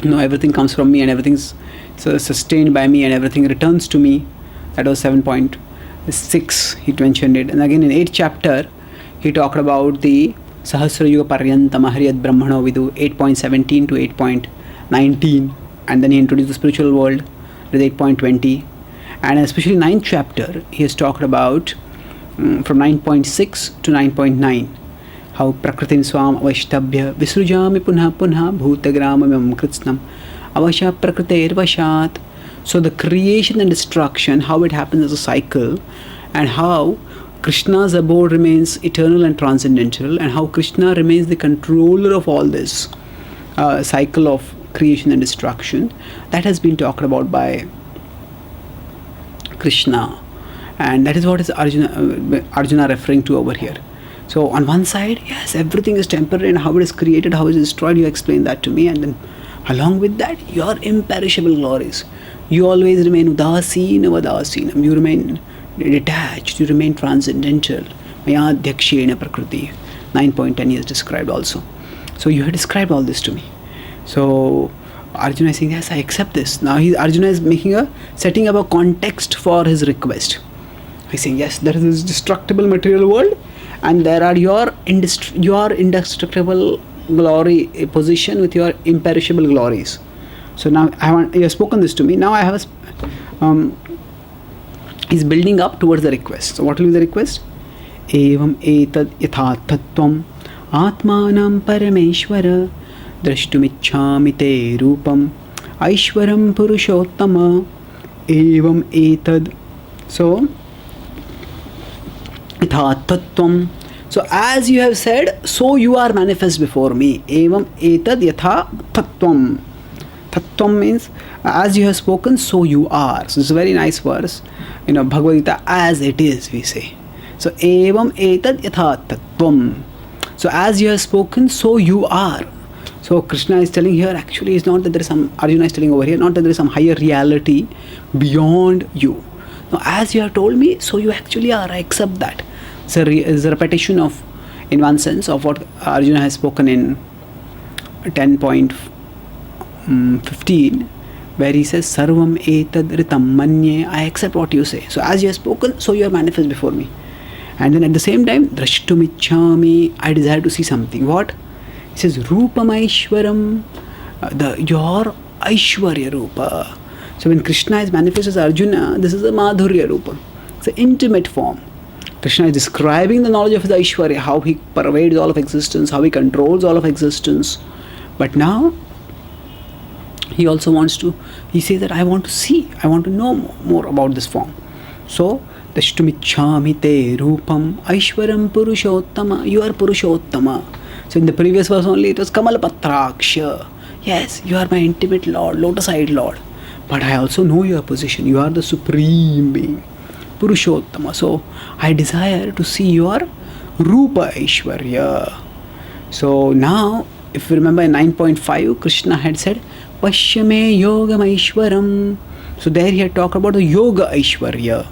everything comes from me and everything's sustained by me and everything returns to me. That was 7.6, he mentioned it. And again in 8th chapter, he talked about the Sahasra Yuga Paryantama Hariyat Brahmano Vidu 8.17 to 8.19. And then he introduced the spiritual world with 8.20. And especially 9th chapter, he has talked about from 9.6 to 9.9. How Prakritim Swam Avashtabhya Visrujami Punha Punha Bhutagramamam Kritsnam Avasha Prakriter Vashat. So the creation and destruction, how it happens as a cycle, and how Krishna's abode remains eternal and transcendental, and how Krishna remains the controller of all this cycle of creation and destruction, that has been talked about by Krishna. And that is what is Arjuna referring to over here. So on one side, yes, everything is temporary, and how it is created, how it is destroyed, you explain that to me. And then along with that, your imperishable glories. You always remain udasinam vadasinam. You remain detached, you remain transcendental. Maya Dhyakshena Prakriti. 9.10 he has described also. So you have described all this to me. So Arjuna is saying, yes, I accept this. Now Arjuna is setting up a context for his request. He's saying, yes, there is this destructible material world, and there are your indestructible glory position with your imperishable glories. So now you have spoken this to me. Now I have he's building up towards the request. So what will be the request? Evam etad yathathatvam atmanam parameshwara drashtumichhami te rupam aishwaram purushottama evam etad. So yathathatvam. So as you have said, so you are manifest before me. Evam etad yathathatvam. Tattvam means as you have spoken, so you are. So it's a very nice verse. Bhagavad Gita, as it is, we say. So evam etad yatha tattvam. So as you have spoken, so you are. So Krishna is telling here, actually it's not that there is some, Arjuna is telling over here, not that there is some higher reality beyond you. Now as you have told me, so you actually are, I accept that. It's a repetition of, in one sense, of what Arjuna has spoken in 10.15, where he says, Sarvam etad ritam manye, I accept what you say. So as you have spoken, so you are manifest before me. And then at the same time, drashtumichhami, I desire to see something. What? He says, Rupam Aishwaram, your Aishwarya Rupa. So when Krishna is manifest as Arjuna, this is a Madhurya Rupa. It's an intimate form. Krishna is describing the knowledge of the Aishwarya, how he pervades all of existence, how he controls all of existence. But now, he also wants to, he says that I want to see, I want to know more about this form. So, Dashtumichhami te rupam Aishwaram Purushottama, you are Purushottama. So in the previous verse only it was Kamalapatraksha. Yes, you are my intimate Lord, lotus-eyed Lord. But I also know your position, you are the supreme being, Purushottama. So I desire to see your Rupa Aishwarya. So now, if you remember in 9.5, Krishna had said, Pashyame Yogam Aishwaram. So there he had talked about the Yoga Aishwarya.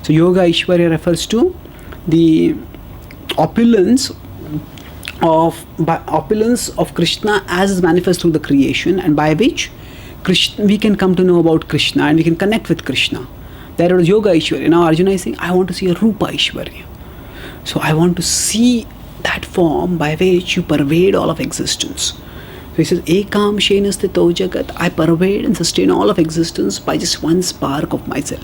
So Yoga Aishwarya refers to the opulence of Krishna as is manifest through the creation, and by which Krishna, we can come to know about Krishna and we can connect with Krishna. There was Yoga Aishwarya. Now Arjuna is saying, I want to see a Rupa Aishwarya. So I want to see that form by which you pervade all of existence. So he says, Ekam Shenastito Jagat, I pervade and sustain all of existence by just one spark of myself.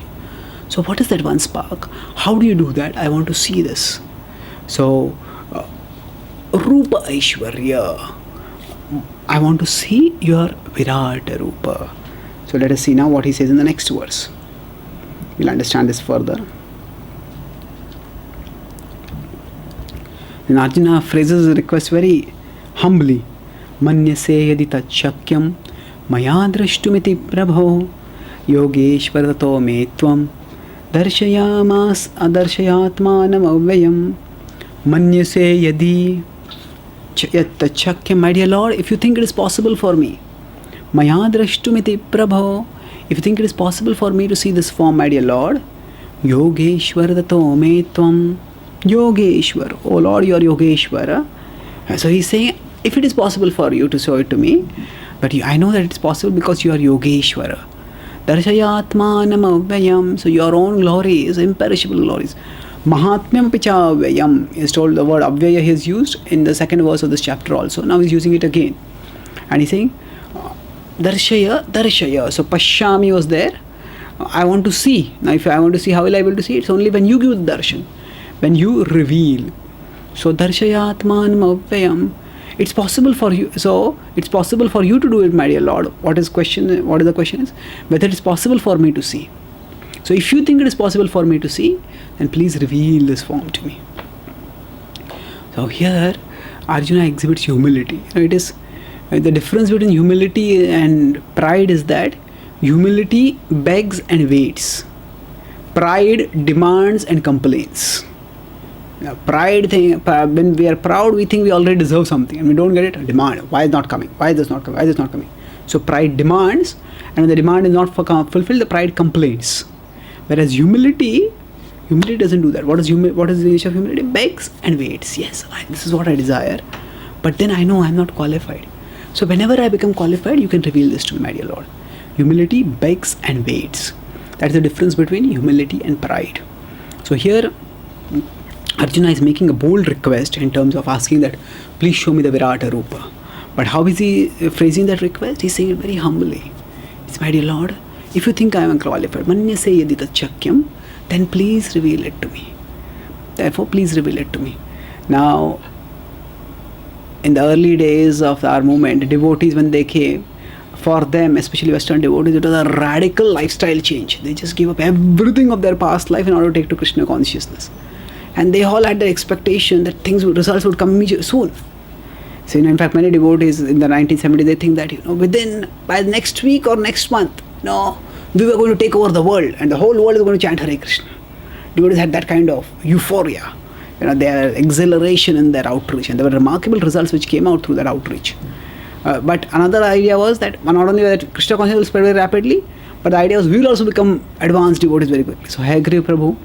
So what is that one spark? How do you do that? I want to see this. So Rupa Aishwarya, I want to see your Virata Rupa. So let us see now what he says in the next verse. We'll understand this further. Then Arjuna phrases the request very humbly. Manyase yadi tachakyam maya drashtumiti prabho yogeshvarato me tvam darshayamas adarshyatmanam avyayam manyase yadi tachakyam. My dear Lord, if you think it is possible for me, maya drashtumiti prabho, if you think it is possible for me to see this form, my dear Lord, yogeshvarato me tvam, Yogeshwar, oh Lord, you are Yogeshwara. So he's saying, if it is possible for you to show it to me, but I know that it's possible because you are Yogeshwara. Darshayatmanam avyayam, so your own glory is imperishable glories. Mahatmyam picha avyayam is told, the word avyaya he has used in the second verse of this chapter also. Now he's using it again. And he's saying, Darshaya. So Pashyami was there. I want to see. Now if I want to see, how will I be able to see? It's only when you give the darshan, when you reveal. So Darshayatmanam avyayam. It's possible for you. So it's possible for you to do it, my dear Lord. What is the question is? Whether it's possible for me to see. So if you think it is possible for me to see, then please reveal this form to me. So here Arjuna exhibits humility. It is the difference between humility and pride is that humility begs and waits. Pride demands and complains. Pride thing, when we are proud, we think we already deserve something and we don't get it. Demand. Why is not coming? Why is this not coming? Why is this not coming? So pride demands, and when the demand is not fulfilled, the pride complains. Whereas humility doesn't do that. What is the nature of humility? Begs and waits. Yes, this is what I desire, but then I know I'm not qualified. So whenever I become qualified, you can reveal this to me, my dear Lord. Humility begs and waits. That's the difference between humility and pride. So here Arjuna is making a bold request in terms of asking that, please show me the Virata Rupa. But how is he phrasing that request? He's saying it very humbly. It's, my dear Lord, if you think I am unqualified, manyase yadi tachakyam, then please reveal it to me. Therefore, please reveal it to me. Now, in the early days of our movement, devotees, when they came, for them, especially Western devotees, it was a radical lifestyle change. They just gave up everything of their past life in order to take to Krishna consciousness. And they all had the expectation that results would come soon. So, in fact, many devotees in the 1970s, they think that, by the next week or next month, we were going to take over the world and the whole world is going to chant Hare Krishna. Devotees had that kind of euphoria, their exhilaration in their outreach, and there were remarkable results which came out through that outreach. But another idea was that not only that Krishna consciousness will spread very rapidly, but the idea was we will also become advanced devotees very quickly. So Hayagriva Prabhu,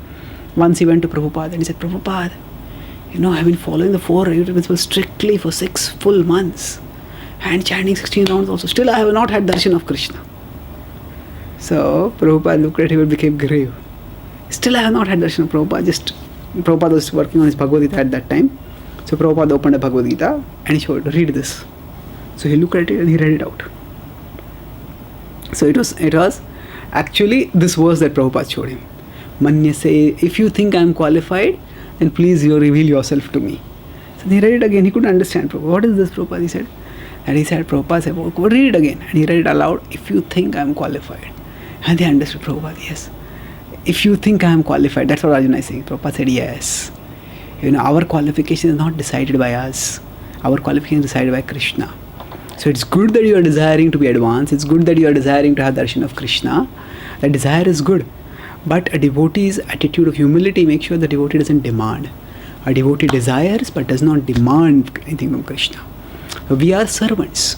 once he went to Prabhupada and he said, Prabhupada, I've been following the 4 regular principles strictly for 6 full months and chanting 16 rounds also. Still I have not had darshan of Krishna. So Prabhupada looked at him and became grave. Still I have not had darshan of Prabhupada. Prabhupada was working on his Bhagavad Gita at that time. So Prabhupada opened a Bhagavad Gita and he showed, read this. So he looked at it and he read it out. So it was actually this verse that Prabhupada showed him. Manya say, if you think I am qualified, then please you reveal yourself to me. So he read it again. He couldn't understand Prabhupada. What is this, Prabhupada? He said. And he said, Prabhupada said, well, read it again. And he read it aloud. If you think I am qualified. And they understood Prabhupada, yes. If you think I am qualified, that's what Arjuna is saying. Prabhupada said, yes. Our qualification is not decided by us. Our qualification is decided by Krishna. So it's good that you are desiring to be advanced. It's good that you are desiring to have darshan of Krishna. That desire is good. But a devotee's attitude of humility makes sure the devotee doesn't demand. A devotee desires but does not demand anything from Krishna. So we are servants.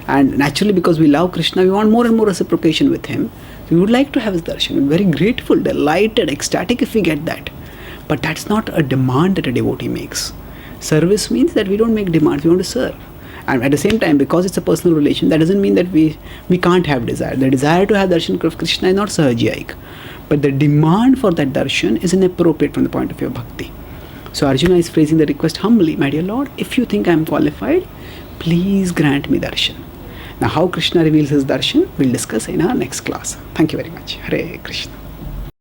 And naturally, because we love Krishna, we want more and more reciprocation with him. So we would like to have his darshan. We're very grateful, delighted, ecstatic if we get that. But that's not a demand that a devotee makes. Service means that we don't make demands, we want to serve. And at the same time, because it's a personal relation, that doesn't mean that we can't have desire. The desire to have darshan of Krishna is not sahajiyaik. But the demand for that darshan is inappropriate from the point of view of bhakti. So Arjuna is phrasing the request humbly, my dear Lord, if you think I am qualified, please grant me darshan. Now how Krishna reveals his darshan, we'll discuss in our next class. Thank you very much. Hare Krishna.